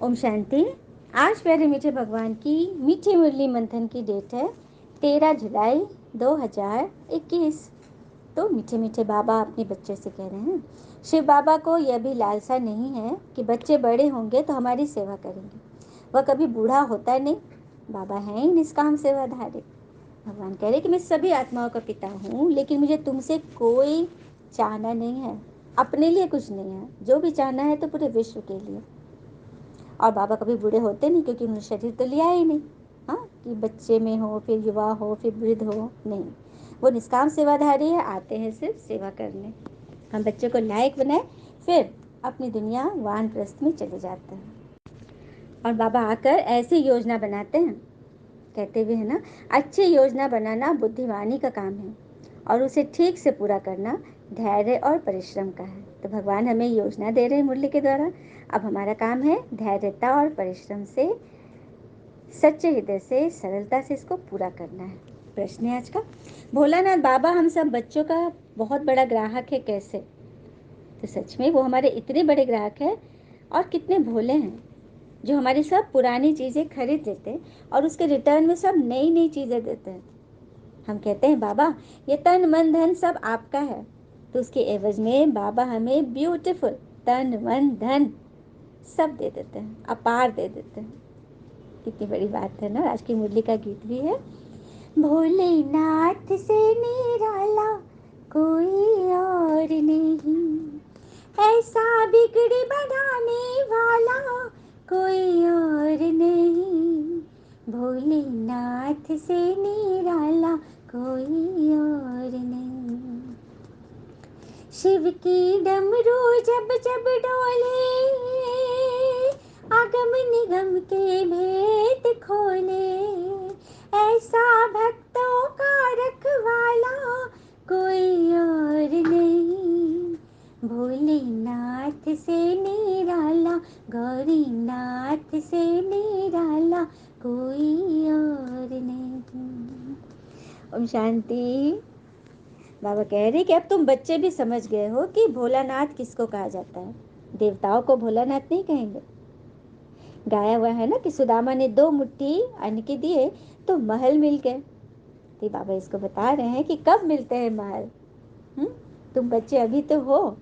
ओम शांति। आज प्यारे मीठे भगवान की मीठी मुरली मंथन की डेट है 13 जुलाई 2021। तो मीठे मीठे बाबा अपने बच्चे से कह रहे हैं, शिव बाबा को यह भी लालसा नहीं है कि बच्चे बड़े होंगे तो हमारी सेवा करेंगे। वह कभी बूढ़ा होता नहीं। बाबा हैं ही निष्काम सेवाधारी। भगवान कह रहे कि मैं सभी आत्माओं का पिता हूँ, लेकिन मुझे तुमसे कोई चाहना नहीं है, अपने लिए कुछ नहीं है। जो भी चाहना है तो पूरे विश्व के लिए। और बाबा कभी बूढ़े होते नहीं, क्योंकि उन्होंने शरीर तो लिया ही नहीं। हाँ, कि बच्चे में हो, फिर युवा हो, फिर वृद्ध हो, नहीं। वो निष्काम सेवाधारी है, आते हैं सिर्फ सेवा करने। हम बच्चे को लायक बनाए, फिर अपनी दुनिया वानप्रस्थ में चले जाते हैं। और बाबा आकर ऐसी योजना बनाते हैं, कहते हुए है ना, अच्छी योजना बनाना बुद्धिमानी का काम है और उसे ठीक से पूरा करना धैर्य और परिश्रम का है। तो भगवान हमें योजना दे रहे हैं मुरली के द्वारा। अब हमारा काम है धैर्यता और परिश्रम से, सच्चे हृदय से, सरलता से इसको पूरा करना है। प्रश्न है आज का, भोलानाथ बाबा हम सब बच्चों का बहुत बड़ा ग्राहक है, कैसे? तो सच में वो हमारे इतने बड़े ग्राहक है और कितने भोले हैं, जो हमारी सब पुरानी चीज़ें खरीद लेते हैं और उसके रिटर्न में सब नई नई चीज़ें देते हैं। हम कहते हैं बाबा ये तन मन धन सब आपका है, तो उसके एवज में बाबा हमें ब्यूटीफुल तन मन धन सब दे देते हैं, अपार दे देते हैं। कितनी बड़ी बात है ना। आज की मुरली का गीत भी है, भोलेनाथ से निराला कोई और नहीं, ऐसा बिगड़ी बनाने वाला कोई और नहीं, भोलेनाथ से निराला कोई और नहीं। शिव की डमरू जब जब डोले, आगम निगम के भेद खोले, ऐसा भक्तों का रखवाला कोई और नहीं, भोलेनाथ से निराला, गौरीनाथ से निराला कोई और नहीं। ओम शांति। बाबा कह रहे कि अब तुम बच्चे भी समझ गए हो कि भोलानाथ किसको कहा जाता है। देवताओं को भोलानाथ नहीं कहेंगे। गाया हुआ है ना कि सुदामा ने 2 मुट्ठी अन्न के दिए तो महल मिल गए। तो बाबा इसको बता रहे हैं कि कब मिलते हैं महल। तुम बच्चे अभी तो हो।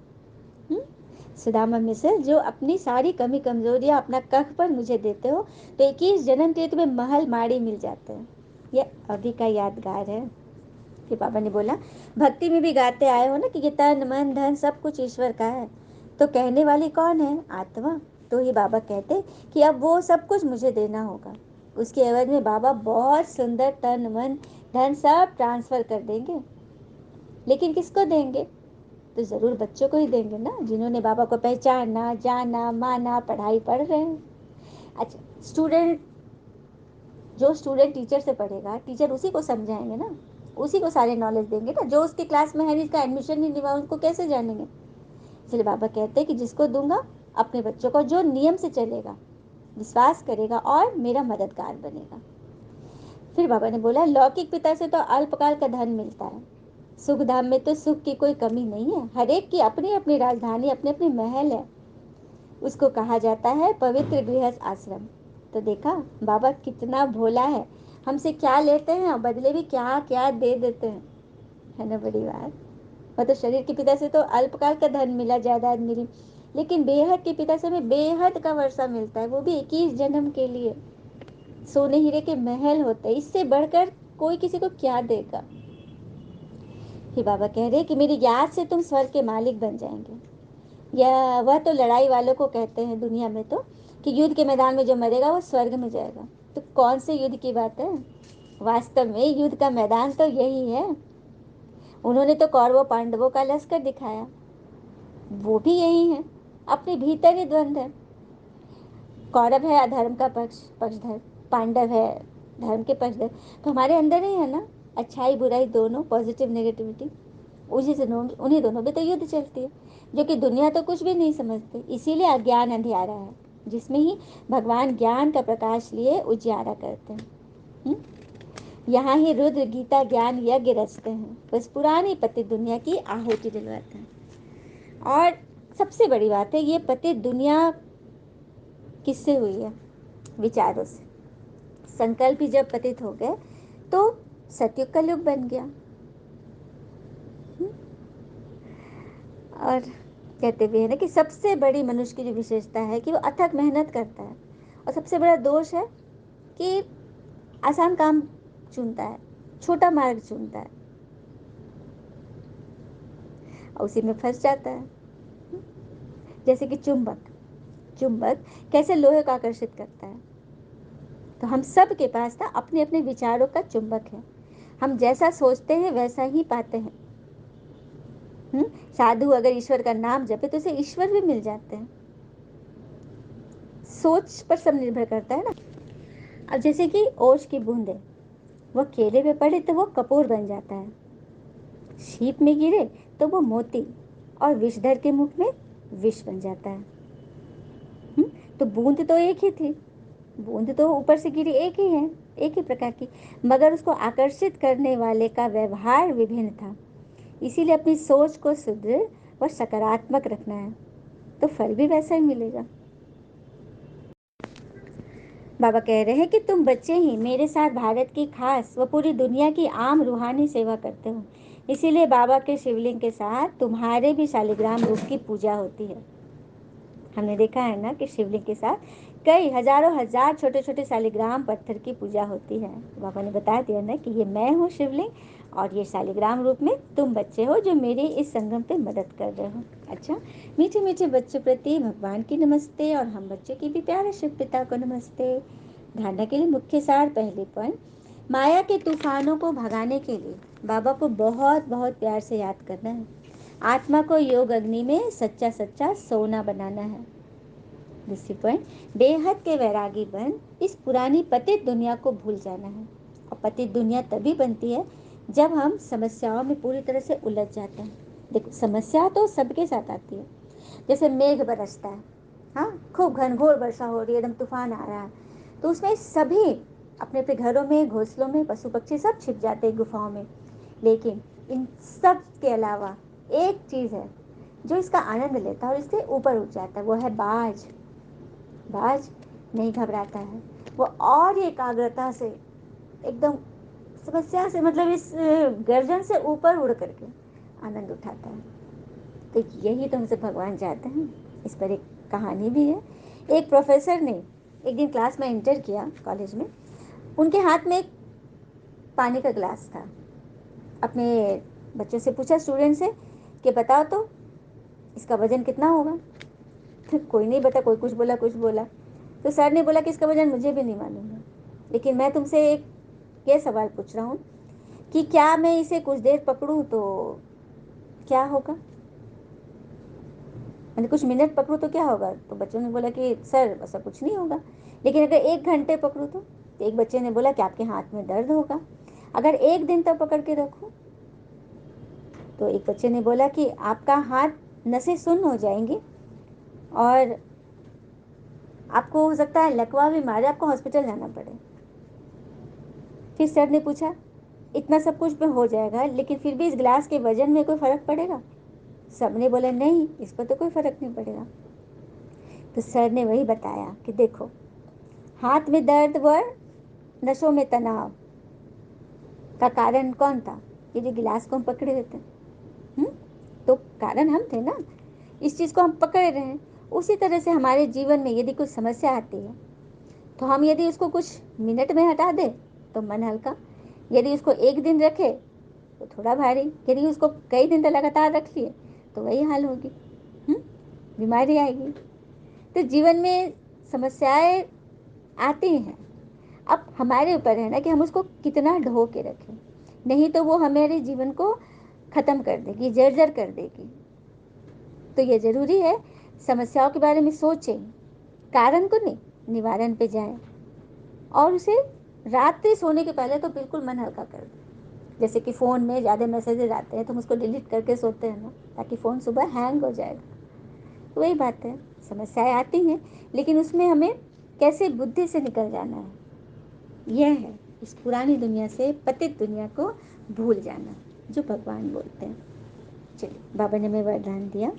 सुदामा मिश्र, जो अपनी सारी कमी कमजोरियां अपना कख पर मुझे देते हो, तो 21 जन्म के तुम्हें महल माड़ी मिल जाते हैं। ये अभी का यादगार है कि बाबा ने बोला भक्ति में भी गाते आए हो ना कि ये तन मन धन सब कुछ ईश्वर का है, तो कहने वाली कौन है? आत्मा। तो ही बाबा कहते कि अब वो सब कुछ मुझे देना होगा। उसके एवज में बाबा बहुत सुंदर तन मन धन सब ट्रांसफर कर देंगे। लेकिन किसको देंगे? तो जरूर बच्चों को ही देंगे ना, जिन्होंने बाबा को पहचाना, जाना, माना, पढ़ाई पढ़ रहे हैं। अच्छा, जो स्टूडेंट टीचर से पढ़ेगा, टीचर उसी को समझाएंगे ना, उसी को सारे नॉलेज देंगे ना। जो उसकी क्लास में है, जिसका एडमिशन नहीं हुआ, उनको कैसे जानेंगे? इसलिए बाबा कहते हैं कि जिसको दूंगा अपने बच्चों को, जो नियम से चलेगा, विश्वास करेगा और मेरा मददगार बनेगा। फिर बाबा ने बोला लौकिक पिता से तो अल्पकाल का धन मिलता है, सुख धाम में तो सुख की कोई कमी नहीं है। हर एक की अपनी अपनी राजधानी, अपने अपने महल है। उसको कहा जाता है पवित्र गृहस्थ आश्रम। तो देखा बाबा कितना भोला है, हमसे क्या लेते हैं और बदले भी क्या क्या दे देते हैं, है ना बड़ी बात। और तो शरीर के पिता से तो अल्पकाल का धन मिला, जायदाद मिली, लेकिन बेहद के पिता से हमें बेहद का वर्षा मिलता है, वो भी 21 जन्म के लिए। सोने हीरे के महल होते हैं, इससे बढ़कर कोई किसी को क्या देगा। फिर बाबा कह रहे कि मेरी याद से तुम स्वर्ग के मालिक बन जाएंगे। या वह तो लड़ाई वालों को कहते हैं दुनिया में तो, कि युद्ध के मैदान में जो मरेगा वो स्वर्ग में जाएगा। तो कौन से युद्ध की बात है? वास्तव में युद्ध का मैदान तो यही है। उन्होंने तो कौरवों पांडवों का लश्कर दिखाया, वो भी यही है। अपने भीतर ही द्वंद्व है। कौरव है अधर्म का पक्षधर, पांडव है धर्म के पक्षधर। तो हमारे अंदर ही है ना, अच्छाई बुराई दोनों, पॉजिटिव नेगेटिविटी। उन्हीं दोनों में तो युद्ध चलती है, जो कि दुनिया तो कुछ भी नहीं समझती। इसीलिए अज्ञान अंधियारा है, जिसमें ही भगवान ज्ञान का प्रकाश लिए उजियारा करते हैं। यहाँ ही रुद्र गीता ज्ञान यज्ञ रचते हैं, बस पुरानी पतित दुनिया की आहुति दिलवाते हैं। और सबसे बड़ी बात है, ये पतित दुनिया किससे हुई है? विचारों से। संकल्प ही जब पतित हो गए तो सतयुग का युग बन गया। और कहते भी है ना कि सबसे बड़ी मनुष्य की जो विशेषता है कि वो अथक मेहनत करता है, और सबसे बड़ा दोष है कि आसान काम चुनता है, छोटा मार्ग चुनता है और उसी में फंस जाता है। जैसे कि चुंबक, चुंबक कैसे लोहे को आकर्षित करता है, तो हम सब के पास ना अपने अपने विचारों का चुंबक है। हम जैसा सोचते हैं वैसा ही पाते हैं। साधु अगर ईश्वर का नाम जपे तो उसे ईश्वर भी मिल जाते हैं। सोच पर सब निर्भर करता है ना। अब जैसे कि ओस की बूंदे वो केले पे पड़े तो वो कपूर बन जाता है, शीप में गिरे तो वो मोती, और विषधर के मुख में विष बन जाता है। तो बूंद तो एक ही थी, बूंद तो ऊपर से गिरी एक ही है, एक ही प्रकार की, मगर उसको आकर्षित करने वाले का व्यवहार विभिन्न था। इसीलिए अपनी सोच को सुदृढ़ और सकारात्मक रखना है तो फल भी वैसा ही मिलेगा। बाबा कह रहे हैं कि तुम बच्चे ही मेरे साथ भारत की खास व पूरी दुनिया की आम रूहानी सेवा करते हो, इसीलिए बाबा के शिवलिंग के साथ तुम्हारे भी शालिग्राम रूप की पूजा होती है। हमने देखा है ना कि शिवलिंग के साथ कई हजारों हजार छोटे छोटे शालिग्राम पत्थर की पूजा होती है। बाबा ने बता दिया ना कि ये मैं हूँ शिवलिंग और ये शालिग्राम रूप में तुम बच्चे हो जो मेरे इस संगम पे मदद कर रहे हो। अच्छा, मीठे मीठे बच्चों प्रति भगवान की नमस्ते और हम बच्चों की भी प्यारे शिव पिता को नमस्ते। धारणा के लिए मुख्य सार, पहले पॉइंट, माया के तूफानों को भगाने के लिए बाबा को बहुत बहुत प्यार से याद करना है। आत्मा को योग अग्नि में सच्चा सच्चा सोना बनाना है। दूसरी पॉइंट, बेहद के वैरागी बन इस पुरानी पतित दुनिया को भूल जाना है। और पतित दुनिया तभी बनती है जब हम समस्याओं में पूरी तरह से उलझ जाते हैं। देखो, समस्या तो सबके साथ आती है। जैसे मेघ बरसता है, हाँ, खूब घनघोर वर्षा हो रही है, एकदम तूफान आ रहा है, तो उसमें सभी अपने अपने घरों में, घोंसलों में, पशु पक्षी सब छिप जाते हैं गुफाओं में। लेकिन इन सब के अलावा एक चीज़ है जो इसका आनंद लेता है और इससे ऊपर उठ जाता है, वो है बाज। बाज नहीं घबराता है, वो और एकाग्रता से एकदम समस्या से, मतलब इस गर्जन से ऊपर उड़ करके आनंद उठाता है। तो यही तो हमसे भगवान चाहते हैं। इस पर एक कहानी भी है। एक प्रोफेसर ने एक दिन क्लास में एंटर किया कॉलेज में। उनके हाथ में एक पानी का गिलास था। अपने बच्चों से पूछा, स्टूडेंट से, कि बताओ तो इसका वजन कितना होगा। कोई नहीं बता, कोई कुछ बोला, कुछ बोला। तो सर ने बोला कि इसका वजन मुझे भी नहीं मालूम है, लेकिन मैं तुमसे एक ये सवाल पूछ रहा हूँ कि क्या मैं इसे कुछ देर पकड़ूं तो क्या होगा, मैंने कुछ मिनट पकड़ूं तो क्या होगा। तो बच्चों ने बोला कि सर ऐसा कुछ नहीं होगा। लेकिन अगर 1 घंटे पकड़ूं तो एक बच्चे ने बोला कि आपके हाथ में दर्द होगा। अगर 1 दिन तक पकड़ के रखूं, तो एक बच्चे ने बोला कि आपका हाथ नसें सुन्न हो जाएंगी और आपको हो सकता है लकवा भी मारे, आपको हॉस्पिटल जाना पड़े। फिर सर ने पूछा, इतना सब कुछ पे हो जाएगा, लेकिन फिर भी इस गिलास के वजन में कोई फर्क पड़ेगा। सबने बोला नहीं, इस पर तो कोई फर्क नहीं पड़ेगा। तो सर ने वही बताया कि देखो, हाथ में दर्द व नसों में तनाव का कारण कौन था? ये जो गिलास को हम पकड़े हुए थे, तो कारण हम थे ना, इस चीज़ को हम पकड़े रहे हैं। उसी तरह से हमारे जीवन में यदि कुछ समस्या आती है तो हम यदि उसको कुछ मिनट में हटा दें तो मन हल्का, यदि उसको 1 दिन रखे तो थोड़ा भारी, यदि उसको कई दिन तक लगातार रख लिए तो वही हाल होगी, बीमारी आएगी। तो जीवन में समस्याएं आती हैं, अब हमारे ऊपर है ना कि हम उसको कितना ढो के रखें। नहीं तो वो हमारे जीवन को ख़त्म कर देगी, जर्जर कर देगी। तो ये ज़रूरी है समस्याओं के बारे में सोचें, कारण को नहीं, निवारण पे जाएं और उसे रात्रि सोने के पहले तो बिल्कुल मन हल्का कर दें। जैसे कि फ़ोन में ज़्यादा मैसेजेस आते हैं तो हम उसको डिलीट करके सोते हैं ना, ताकि फ़ोन सुबह हैंग हो जाएगा। तो वही बात है, समस्याएं आती हैं लेकिन उसमें हमें कैसे बुद्धि से निकल जाना है, यह है इस पुरानी दुनिया से पतित दुनिया को भूल जाना जो भगवान बोलते हैं। चलिए, बाबा ने हमें वरदान दिया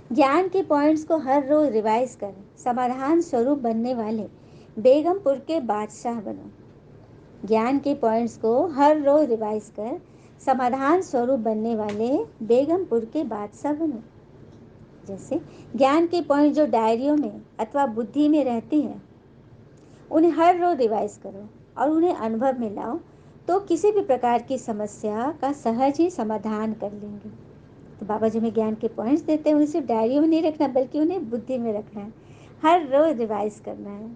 ज्ञान के पॉइंट्स को हर रोज रिवाइज कर समाधान स्वरूप बनने वाले बेगमपुर के बादशाह बनो। ज्ञान के पॉइंट्स को हर रोज रिवाइज कर समाधान स्वरूप बनने वाले बेगमपुर के बादशाह बनो। जैसे ज्ञान के पॉइंट जो डायरियों में अथवा बुद्धि में रहती है, उन्हें हर रोज रिवाइज करो और उन्हें अनुभव में लाओ, तो किसी भी प्रकार की समस्या का सहज ही समाधान कर लेंगे। तो बाबा जी हमें ज्ञान के पॉइंट्स देते हैं, उन्हें सिर्फ डायरियों में नहीं रखना बल्कि उन्हें बुद्धि में रखना है, हर रोज रिवाइज करना है,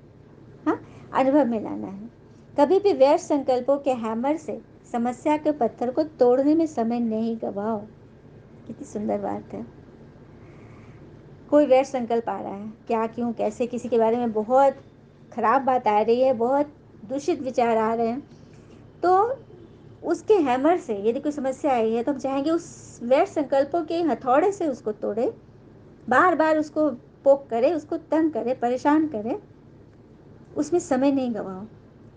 हाँ, अनुभव में लाना है। कभी भी व्यर्थ संकल्पों के हैमर से समस्या के पत्थर को तोड़ने में समय नहीं गवाओ। कितनी सुंदर बात है। कोई व्यर्थ संकल्प आ रहा है, क्या क्यों कैसे किसी के बारे में बहुत खराब बात आ रही है, बहुत दूषित विचार आ रहे हैं, तो उसके हैमर से यदि कोई समस्या आई है तो हम चाहेंगे उस व्यर्थ संकल्पों के हथौड़े से उसको तोड़े, बार बार उसको पोक करे, उसको तंग करे, परेशान करे, उसमें समय नहीं गवाओ,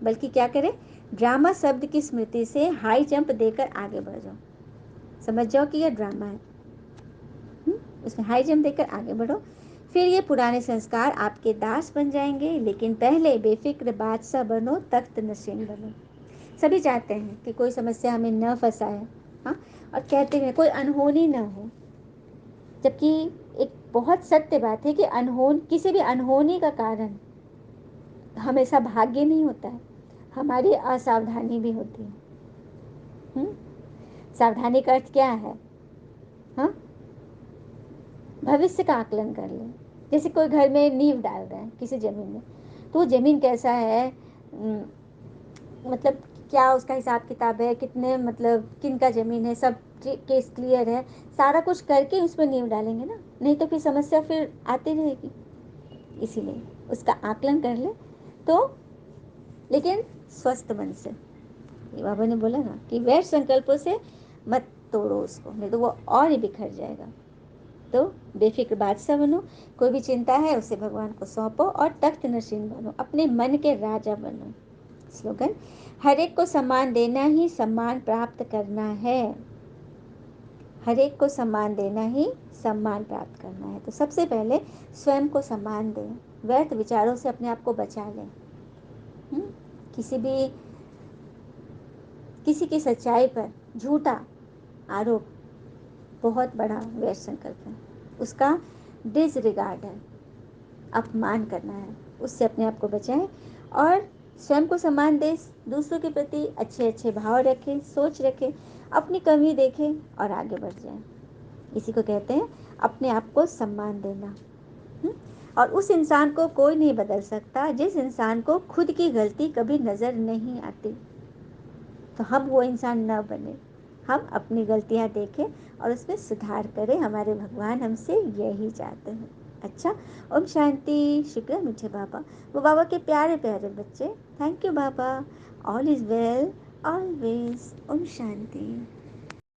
बल्कि क्या करें, ड्रामा शब्द की स्मृति से हाई जंप देकर आगे बढ़ जाओ। समझ जाओ कि यह ड्रामा है, उसमें हाई जंप देकर आगे बढ़ो। फिर ये पुराने संस्कार आपके दास बन जाएंगे, लेकिन पहले बेफिक्र बादशाह बनो, तख्त नशीन बनो। सभी चाहते हैं कि कोई समस्या हमें न फंसाए, हाँ, और कहते हैं कोई अनहोनी न हो, जबकि एक बहुत सत्य बात है कि किसी भी अनहोनी का कारण हमेशा भाग्य नहीं होता है, हमारी असावधानी भी होती है। सावधानी का अर्थ क्या है, हाँ, भविष्य का आकलन कर ले। जैसे कोई घर में नींव डाल रहा है किसी जमीन में, तो वो जमीन कैसा है, मतलब क्या उसका हिसाब किताब है, कितने मतलब किन का ज़मीन है, सब केस क्लियर है, सारा कुछ करके उस पर नींव डालेंगे ना, नहीं तो फिर समस्या फिर आती रहेगी। इसीलिए उसका आकलन कर ले, तो लेकिन स्वस्थ मन से। ये बाबा ने बोला ना कि व्यर्थ संकल्पों से मत तोड़ो उसको, नहीं तो वो और ही बिखर जाएगा। तो बेफिक्र बादशाह बनो, कोई भी चिंता है उसे भगवान को सौंपो और तख्त नशीन बनो, अपने मन के राजा बनो। स्लोगन, हर एक को सम्मान देना ही सम्मान प्राप्त करना है। हर एक को सम्मान देना ही सम्मान प्राप्त करना है। तो सबसे पहले स्वयं को सम्मान दें, व्यर्थ विचारों से अपने आप को बचा लें। किसी भी किसी की सच्चाई पर झूठा आरोप बहुत बड़ा व्यर्थ संकल्प है, उसका डिसरिगार्ड है, अपमान करना है, उससे अपने आप को बचाएं और स्वयं को सम्मान दें, दूसरों के प्रति अच्छे अच्छे भाव रखें, सोच रखें, अपनी कमी देखें और आगे बढ़ जाएं। इसी को कहते हैं अपने आप को सम्मान देना। और उस इंसान को कोई नहीं बदल सकता जिस इंसान को खुद की गलती कभी नज़र नहीं आती। तो हम वो इंसान न बने, हम अपनी गलतियां देखें और उसमें सुधार करें। हमारे भगवान हमसे यही चाहते हैं। अच्छा, ओम शांति। शुक्र है मीठे बाबा, वो बाबा के प्यारे प्यारे बच्चे। थैंक यू बाबा। All is well always. ओम शांति।